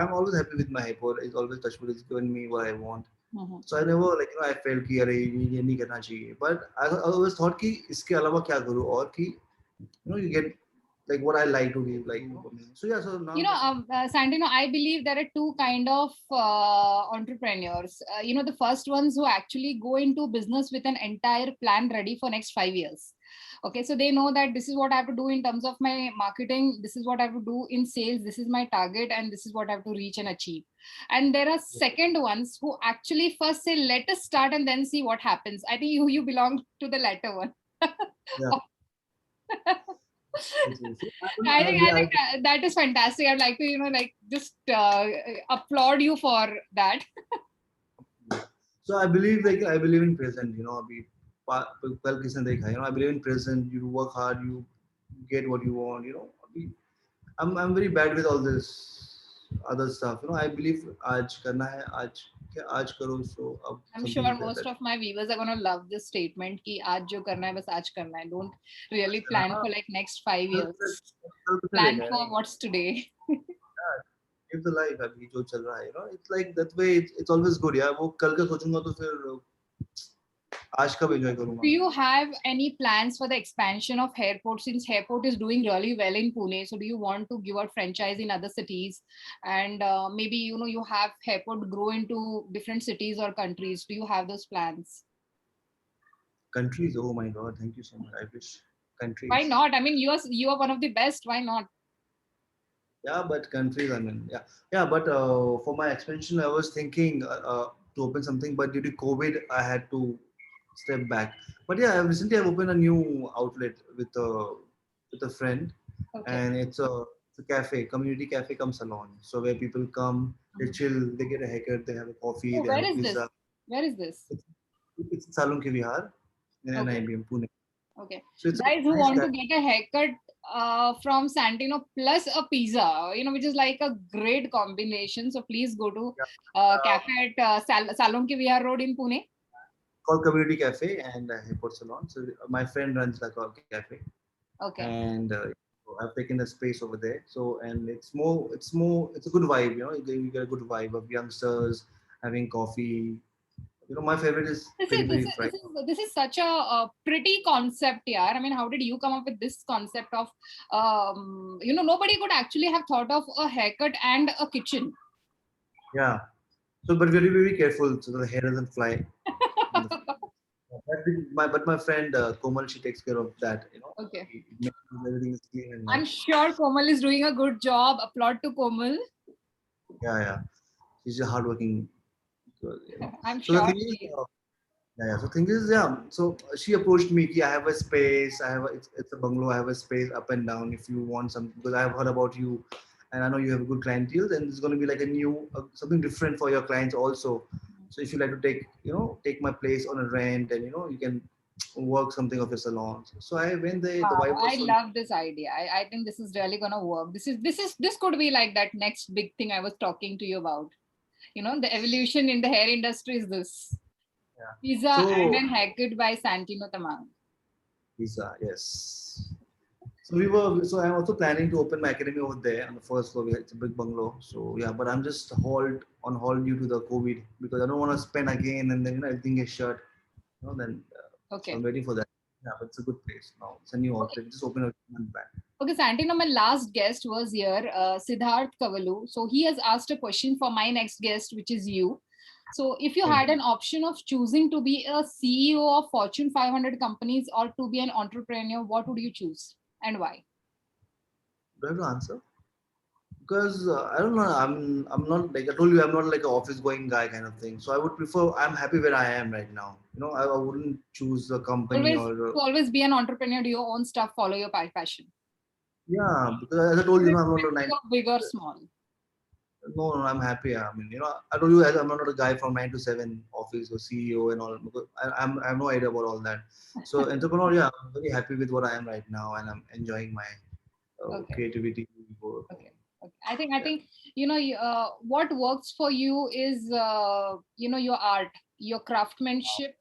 I'm always happy with my hyper. It's always touchwood. It's given me what I want. Mhm. So I never like I felt कि अरे ये नहीं करना चाहिए. But I always thought कि इसके अलावा क्या करूँ और कि you get like what I like to give like. So yeah. So now that Santino, I believe there are two kind of entrepreneurs. The first ones who actually go into business with an entire plan ready for next 5 years. Okay, so they know that this is what I have to do in terms of my marketing. This is what I have to do in sales. This is my target, and this is what I have to reach and achieve. And there are second ones who actually first say, "Let us start and then see what happens." I think you belong to the latter one. yeah. So, I think that is fantastic. I'd like to, just applaud you for that. So I believe I believe in present. अभी कल किसने देखा I believe in present. You work hard, you get what you want. अभी I'm very bad with all this other stuff. I believe आज करना है आज करो so I'm something sure is there most that of my viewers are gonna love this statement कि आज जो करना है बस आज करना है. Don't really plan हाँ, for like next 5 years. कल किसने Plan देखा for है what's today. live the life अभी जो चल रहा है it's like that way it's always good यार वो कल का सोचूंगा तो फिर आज कब enjoy Do करूंगा you have any plans for the expansion of Hairport, since Hairport is doing really well in Pune? So do you want to give out franchise in other cities, and maybe you have Hairport grow into different cities or countries? Do you have those plans? countries oh my god thank you so much I wish Why countries not? I mean, you are one of the best. Why not? yeah but countries I mean yeah but for my expansion I was thinking to open something but due to COVID I had to step back but yeah recently I've opened a new outlet with a friend Okay. and it's a cafe community cafe come salon so where people come they Mhm. chill they get a haircut they have a coffee Oh, they have where a is this? pizza Where is this? it's Salon Ke Vihar in Okay. NIBM Pune Okay. so it's a Guys who nice want guy to get a haircut from Santino plus a pizza, which is like a great combination. So please go to yeah, cafe at Salon Ki Vihar Road in Pune. called Community Cafe and Hairport Salon so my friend runs the cafe Okay. and I've taken a space over there. So, and it's a good vibe. You get a good vibe of youngsters having coffee. My favorite is This peri is this peri is fry. this is such a pretty concept, yeah. I mean, how did you come up with this concept of, nobody could actually have thought of a haircut and a kitchen. Yeah. So, but very very careful so the hair doesn't fly. In the, but my friend Komal, she takes care of that. Okay. It makes sure everything is clean and I'm nice. sure Komal is doing a good job. Applaud to Komal. Yeah, yeah. She's a hardworking girl. I'm So the sure thing is, she is. yeah. So thing is, yeah. So she approached me. Ki, I have a space. It's a bungalow. I have a space up and down. If you want something, because I have heard about you, and I know you have a good clientele, and it's going to be like a new something different for your clients also. So if you like to take my place on a rent, and you can work something of your salon. So I went there. The Wow, vibe I was so love this idea. I think this is really gonna work. This could be like that next big thing I was talking to you about. The evolution in the hair industry is this. yeah. Pizza and So then haircut by Santino Tamang. visa, yes. So I'm also planning to open my academy over there on the first floor. It's a big bungalow. So yeah, but I'm just on hold due to the COVID because I don't want to spend again and then everything gets shut. Then so I'm Okay. waiting for that. Yeah, but it's a good place now. It's a new Okay. outlet. Just opened a month back. Okay, Santino, my last guest was here, Siddharth Kavalu. So he has asked a question for my next guest, which is you. So if you Okay. had an option of choosing to be a CEO of Fortune 500 companies or to be an entrepreneur, what would you choose and why? Do I have to answer? Because I don't know. I'm not like I told you. I'm not like an office going guy kind of thing. So I would prefer. I'm happy where I am right now. I wouldn't choose a company Always or to always be an entrepreneur, do your own stuff, follow your passion. yeah. Because as I told you, I'm not a nine. Big or small. No, no, I'm happy. I mean, I told you I'm not a guy from 9 to 7 office or CEO and all. Because I have no idea about all that. So entrepreneur, yeah, I'm very happy with what I am right now, and I'm enjoying my Okay. creativity work. Okay. Okay. I Yeah, think what works for you is your art, your craftsmanship,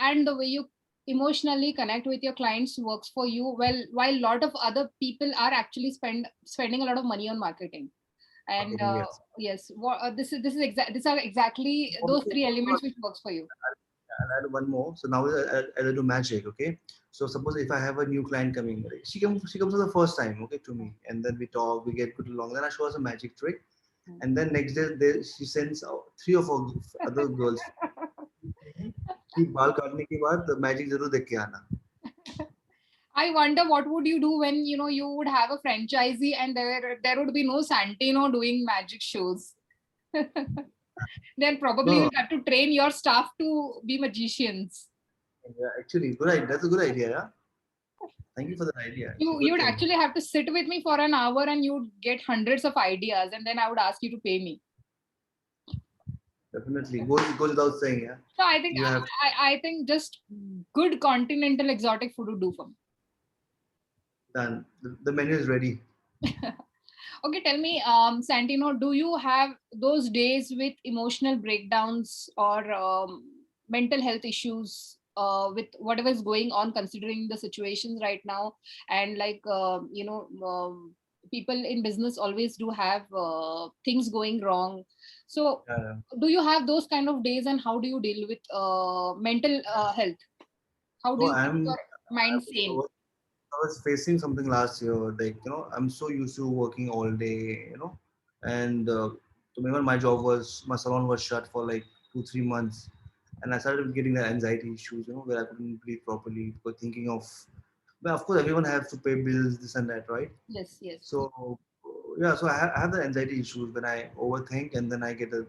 and the way you emotionally connect with your clients works for you. Well, while a lot of other people are actually spending a lot of money on marketing. And marketing, yes. yes, this is exact. These are exactly those Also, three also, elements which works for you. I'll add one more. So now I'll do magic. Okay. So suppose if I have a new client coming, right, she comes for the first time, okay, to me, and then we talk, we get good along. Then I show her some magic trick, and then next day she sends out 3 or 4 other girls कि बाल काटने के बाद magic जरूर देख के आना. I wonder what would you do when you would have a franchisee and there would be no Santino doing magic shows. Then probably No, you'll have to train your staff to be magicians. yeah, actually, good idea. That's a good idea. Yeah? Thank you for that idea. It's a You good would thing. actually have to sit with me for an hour and you'd get hundreds of ideas, and then I would ask you to pay me. Definitely goes without saying. Yeah, So I think you have I think just good continental exotic food would do for me. done. The menu is ready. Okay, tell me, Santino, do you have those days with emotional breakdowns or mental health issues with whatever is going on, considering the situations right now? And like, people in business always do have things going wrong. So, Yeah. do you have those kind of days, and how do you deal with mental health? How do So you keep your mind sane? I was facing something last year. Like I'm so used to working all day. And so even my salon was shut for like 2 3 months, and I started getting the anxiety issues. Where I couldn't breathe properly because thinking of. Well, of course, everyone has to pay bills, this and that, right? Yes, yes. So yeah, so I have the anxiety issues when I overthink, and then I get a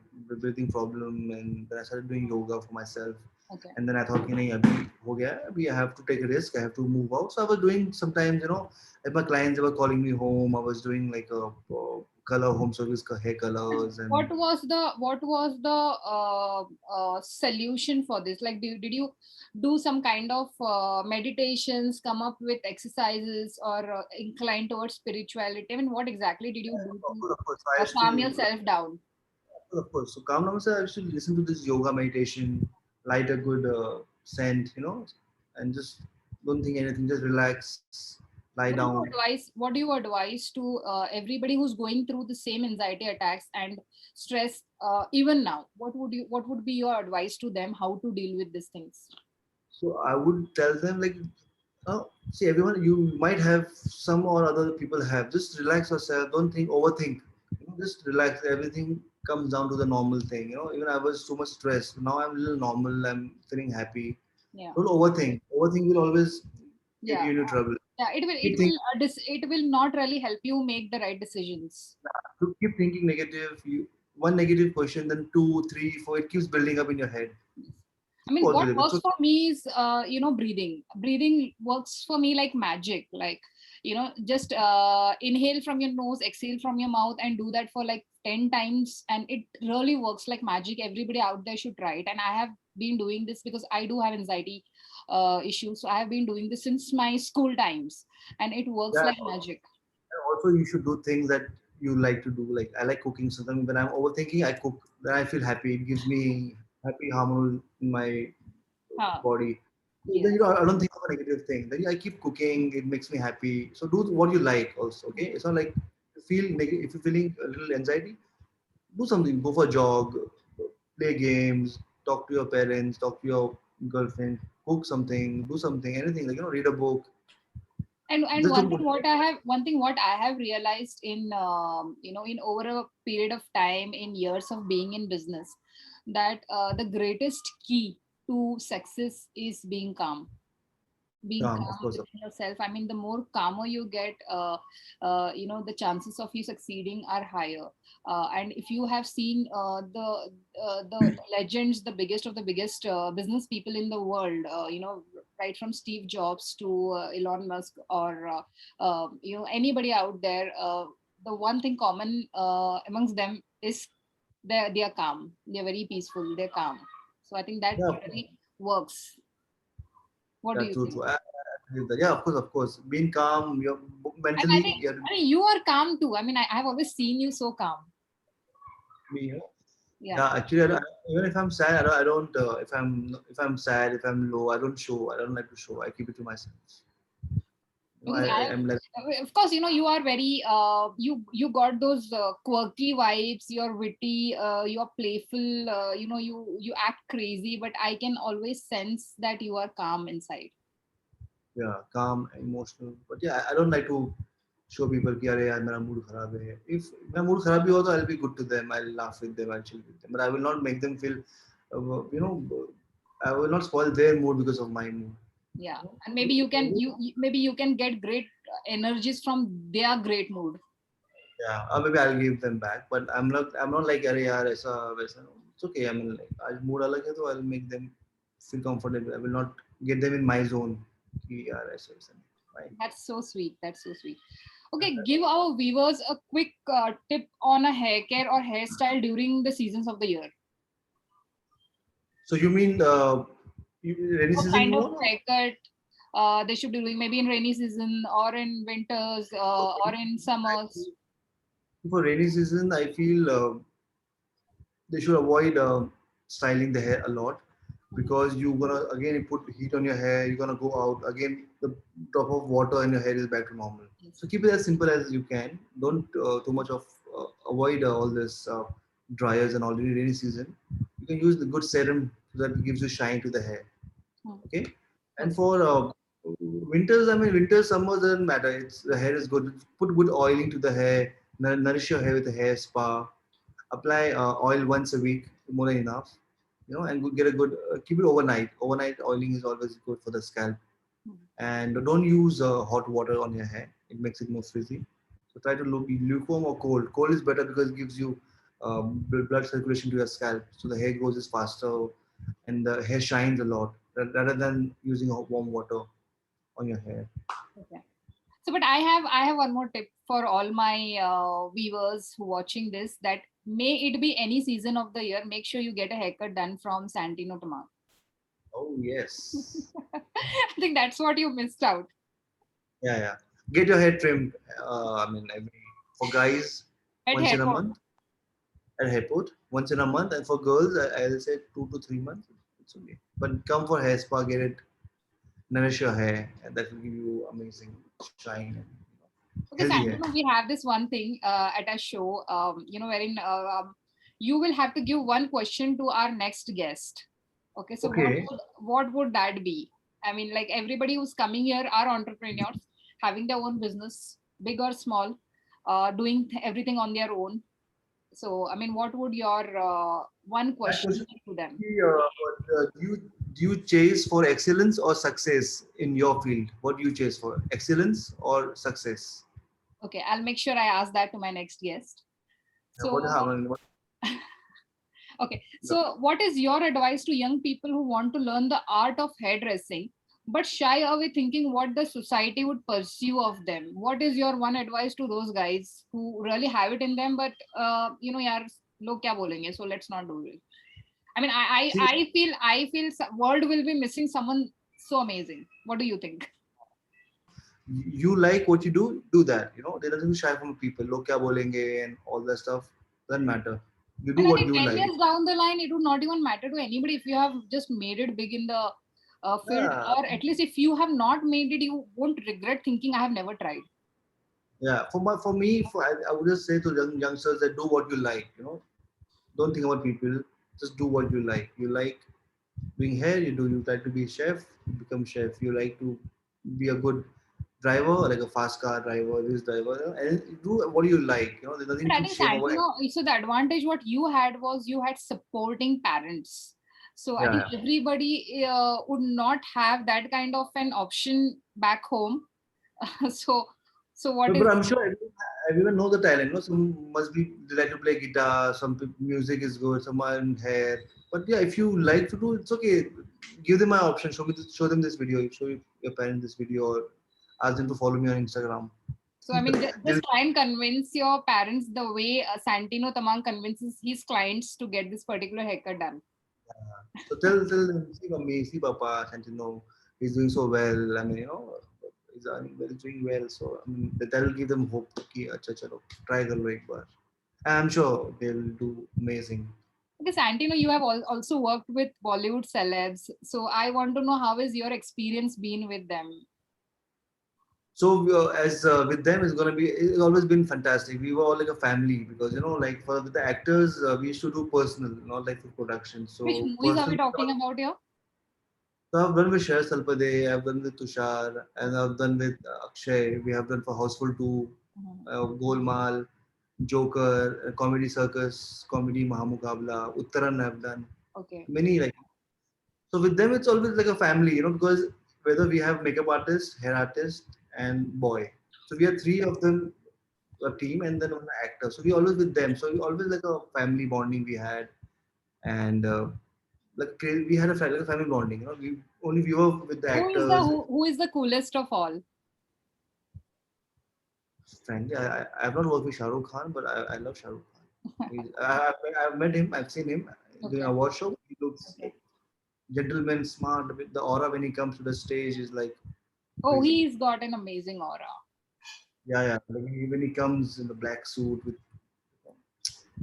breathing problem, and then I started doing yoga for myself. Okay. And then I thought, abhi ho gaya, abhi I have to take a risk. I have to move out. So I was doing sometimes, if my clients were calling me home, I was doing like a color home service, hair colors, and What was the solution for this? Like, did you do some kind of meditations, come up with exercises, or incline towards spirituality? I mean, what exactly did you do to of course, I used calm to, yourself down? of course. So calm down, I used to listen to this yoga meditation, light a good scent, and just don't think anything, just relax. lie down. What do you advise to everybody who's going through the same anxiety attacks and stress even now? What would be your advice to them how to deal with these things? So I would tell them like, see, everyone, you might have some or other people have. Just relax yourself. Don't think, overthink. Just relax. Everything comes down to the normal thing. Even I was too much stressed. Now I'm a little normal. I'm feeling happy. Yeah. Don't overthink. Overthink will always get Yeah. you into trouble. Yeah, it will Keep it thinking, will it will not really help you make the right decisions. keep thinking negative. One negative question, then two, three, four. It keeps building up in your head. I mean, what Positive. It's works okay. for me is, breathing. Breathing works for me like magic. Like, just inhale from your nose, exhale from your mouth, and do that for like 10 times. And it really works like magic. Everybody out there should try it. And I have been doing this because I do have anxiety issues. So I have been doing this since my school times, and it works Yeah. like magic. Also, you should do things that you like to do. Like I like cooking. Sometimes when I'm overthinking, I cook. Then I feel happy. It gives me happy hormone in my Huh. body. So Yeah. then I don't think of a negative thing. Then I keep cooking. It makes me happy. So do what you like also. Okay. It's not like you feel negative. If you're feeling a little anxiety, do something. Go for a jog. Play games. Talk to your parents. Talk to your girlfriend. Cook something. Do something. Anything. Like read a book. And Just don't put. one thing what I have realized in in over a period of time, in years of being in business, that the greatest key to success is being Of calm course. within yourself. I mean, the more calmer you get, the chances of you succeeding are higher. And if you have seen the legends, the biggest of the biggest business people in the world, right from Steve Jobs to Elon Musk, or anybody out there, the one thing common amongst them is they are calm. They're very peaceful. They're calm. So I think that Yeah. really works. What do Yeah, you true, think? true. I agree with that. Yeah, of course, of course. Being calm, you're And I mentally, think, you have to I mean, you are calm too. I mean, I've always seen you so calm. be. Yeah. Yeah, actually, even if I'm sad, if I'm sad, if I'm low, I don't show. I don't like to show. I keep it to myself. Because I'm like, of course, you are very, you got those quirky vibes. You're witty, you're playful. You act crazy, but I can always sense that you are calm inside. yeah, calm, emotional. But yeah, I don't like to show people कि अरे यार मेरा mood खराब है. If my mood खराब भी हो तो I'll be good to them. I'll laugh with them. I'll chill with them. But I will not make them feel, I will not spoil their mood because of my mood. Yeah, and maybe you can maybe you can get great energies from their great mood. Yeah, or maybe I'll give them back. But I'm not like अरे यार ऐसा वैसा. It's okay. I mean, like आज mood अलग है तो I'll make them feel comfortable. I will not get them in my zone. कि यार ऐसा वैसा नहीं. Fine. That's so sweet. That's so sweet. Okay, give our viewers a quick tip on a hair care or hairstyle during the seasons of the year. So you mean rainy What season kind you of want? haircut they should be doing? Maybe in rainy season, or in winters, or in summers. For rainy season, I feel they should avoid styling the hair a lot because you're gonna again put heat on your hair. You're gonna go out again. The drop of water in your hair is back to normal. So keep it as simple as you can. Don't too much of avoid all this dryers and all during rainy season. You can use the good serum that gives you shine to the hair. Hmm. Okay, and Okay. for winters, I mean winters, summers doesn't matter. It's the hair is good. Put good oiling to the hair. Nourish your hair with a hair spa. Apply oil once a week, more than enough. And get a good keep it overnight. Overnight oiling is always good for the scalp. Hmm. And don't use hot water on your hair. It makes it more frizzy. So try to be lukewarm or cold. Cold is better because it gives you blood circulation to your scalp, so the hair grows is faster and the hair shines a lot rather than using warm water on your hair. Okay. So, but I have one more tip for all my viewers who watching this. That may it be any season of the year, make sure you get a haircut done from Santino Tamang. Oh yes, I think that's what you missed out. yeah, yeah. Get your hair trimmed. I mean, for guys At once in a haircut. month at airport once in a month, and for girls I'll say 2 to 3 months. It's okay. But come for hair spa, get it nourish your hair, and that will give you amazing shine and Okay, healthy hair. Santino, we have this one thing at our show, wherein you will have to give one question to our next guest. Okay, so Okay. what would that be? I mean, like everybody who's coming here are entrepreneurs, having their own business, big or small, doing everything on their own. So, I mean, what would your one That question question be to them? would be, do you chase for excellence or success in your field? What do you chase for? Excellence or success? Okay, I'll make sure I ask that to my next guest. Yeah, what So, happened? okay, so what is your advice to young people who want to learn the art of hairdressing but shy away thinking what the society would pursue of them? What is your one advice to those guys who really have it in them, but yaar, log kya bolenge, so let's not do it. I mean, See, I feel world will be missing someone so amazing. What do you think? you like what you do that. There doesn't shy from people. Log kya bolenge and all that stuff doesn't matter. You do And I what think you 10 like. years down the line, it would not even matter to anybody if you have just made it big in the field, Yeah, or at least if you have not made it, you won't regret thinking, I have never tried. yeah. I would just say to youngsters that do what you like. Don't think about people. Just do what you like. You like doing hair, you try to be a chef, you become chef. You like to be a good driver, like a fast car driver, this driver, and do what you like. There's nothing But I to think shame about it. Santino, so the advantage what you had was you had supporting parents. So I Yeah, think yeah. everybody would not have that kind of an option back home. so, so what But is I'm sure everyone know the talent. Some must be they like to play guitar. Some people, music is good. Some are in hair. But yeah, if you like to do, it's okay. Give them my option. Show them this video. Show your parents this video, or ask them to follow me on Instagram. so? I mean, They'll just try and convince your parents the way Santino Tamang convinces his clients to get this particular haircut done. So tell them, see mommy, see papa, Santino, he's doing so well. I mean, he's doing well. So I mean, that will give them hope. कि अच्छा चलो try करो एक बार. I'm sure they'll do amazing. Because Santino, you have also worked with Bollywood celebs. So I want to know how has your experience been with them? So as with them, it's always been fantastic. We were all like a family because like for the actors, we used to do personal, not like for production. Which So movies are we personal. talking about here? So I've done with Share Salpade, I've done with Tushar, and I've done with Akshay. We have done for Houseful 2, Mhm. Golmaal, Joker, Comedy Circus, Comedy Mahamukabla, Uttaran I've done. Okay. Many like so with them it's always like a family, because whether we have makeup artist, hair artist, and boy. So we are three of them a team and then one actor. So we always with them. So we always like a family bonding we had and we had like a family bonding. We were with the actors. Who is the coolest of all? Frankly, I have not worked with Shah Rukh Khan, but I love Shah Rukh Khan. I've met him. I've seen him doing Okay. a award show. He looks Okay. like gentleman, smart. With the aura when he comes to the stage is like Oh, crazy. he's got an amazing aura. Yeah, yeah. Like when he comes in the black suit with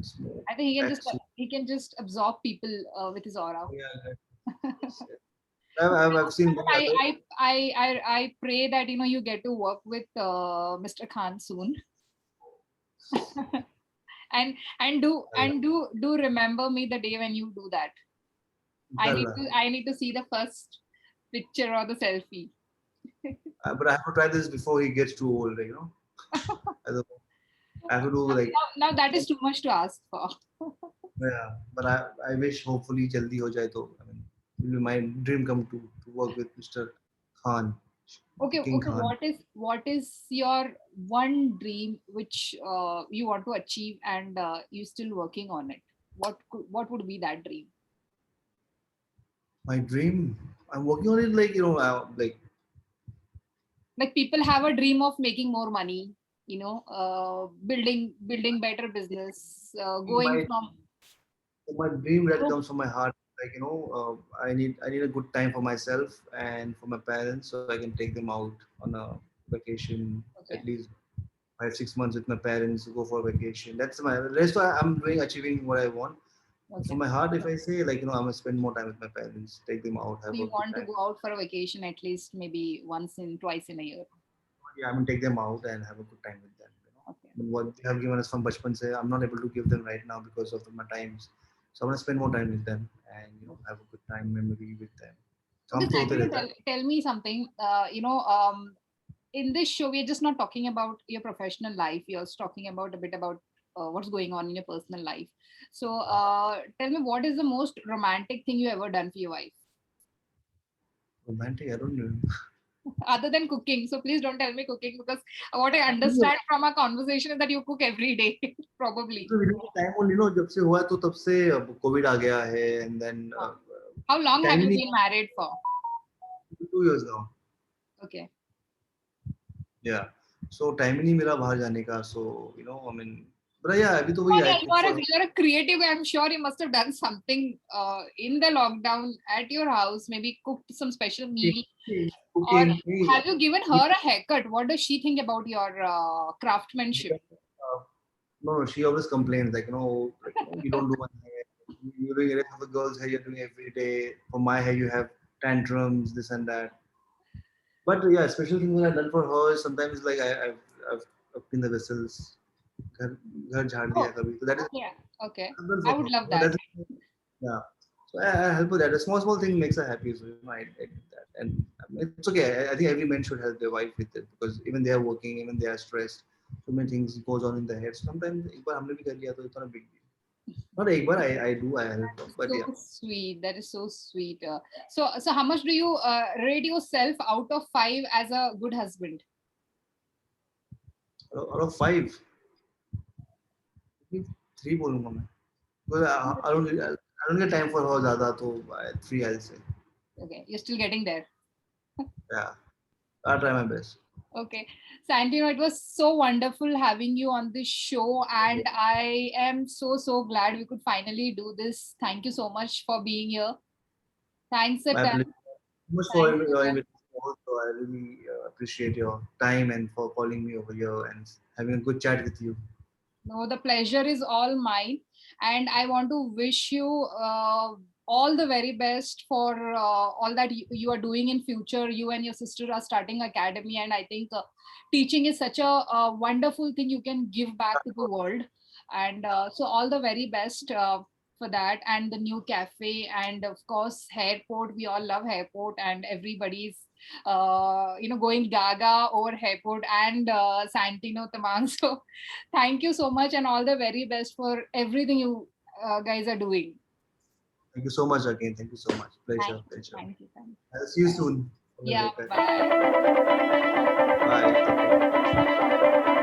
smoke, I think black suit. he can just absorb people with his aura. Yeah, yes, yes. I've seen But many other. I pray that you get to work with Mr. Khan soon, and do remember me the day when you do that. Inshallah. I need to see the first picture or the selfie. But I have to try this before he gets too old. I don't know. I have to do like Now that is too much to ask for. yeah. But I wish hopefully jaldi ho jaye to. I mean, it will be my dream come to work with Mr. Khan, Okay, King okay. Khan. What is your one dream which you want to achieve and you're still working on it? What would be that dream? My dream. I'm working on it like like Like people have a dream of making more money, building better business, going my from. my dream that comes from my heart. Like I need a good time for myself and for my parents, so I can take them out on a vacation at Okay. least 5 6 months with my parents. Go for a vacation. That's my rest. I'm doing achieving what I want. So Okay. my heart, if I say like, I'm gonna spend more time with my parents, take them out, So have a you good want to time. go out for a vacation at least maybe twice in a year. Yeah, I'm gonna take them out and have a good time with them. Okay. I mean, what they have given us from bachpan se, I'm not able to give them right now because of my times. So I'm gonna spend more time with them and have a good time memory with them. So Okay, I'm तो Santino, रहता है. tell me something. In this show, we're just not talking about your professional life. You're also talking about a bit about what's going on in your personal life. So, tell me, what is the most romantic thing you ever done for your wife, Romantic, I don't know. other than cooking? So, please don't tell me cooking because what I understand from our conversation is that you cook every day, probably. तो within time only जब से हुआ तो तब से Covid आ गया है and then How long have time ही you नहीं. been married for? 2 years now. Okay. Yeah. So time ही नहीं मिला बाहर जाने का. So I mean, but yeah, अभी तो वही Yeah, I cook for. you are a creative. I'm sure you must have done something in the lockdown at your house, maybe cooked some special meal. Or Cooking. have you given her a haircut? What does she think about your craftsmanship? No, she always complains you don't do my hair. You're doing the rest of the girls' hair. You're doing every day. For my hair, you have tantrums, this and that. But yeah, special thing that I've done for her is sometimes like I've cleaned the vessels, घर घर झाड़ दिया Oh, कभी. So that is yeah. Okay. I've done I for would her. love That's that. yeah. So I help with that. A small thing makes her happy. So I did that, and I mean, it's okay. I think every man should help their wife with it because even they are working, even they are stressed. So many things goes on in their head. Sometimes एक बार हमने भी कर लिया तो it's not a big deal. Not एक बार I do I help her, but So yeah, sweet. That is so sweet. So how much do you rate yourself out of 5 as a good husband? out of five, maybe three बोलूँगा मैं. Because I don't get time for her ज़्यादा तो three I'll say. Okay, you're still getting there. Yeah, I'll try my best. Okay. Santino, it was so wonderful having you on this show, and I am so glad we could finally do this. Thank you so much for being here. Thanks a My ton. pleasure. So much for Thanks a your ton. invitation. Also, I really appreciate your time and for calling me over here and having a good chat with you. No, the pleasure is all mine. And I want to wish you all the very best for all that you are doing in future. You and your sister are starting academy. And I think teaching is such a wonderful thing you can give back to the world. And so all the very best for that and the new cafe. And of course, Hairport. We all love Hairport and everybody's going gaga over Hairport and Santino Tamang. So thank you so much and all the very best for everything you guys are doing. Thank you so much again. Thank you so much. Thank Pleasure, you. pleasure. Thank you. Thank you. I'll see you soon. Have a Yeah. great time. Bye. Bye. Take care.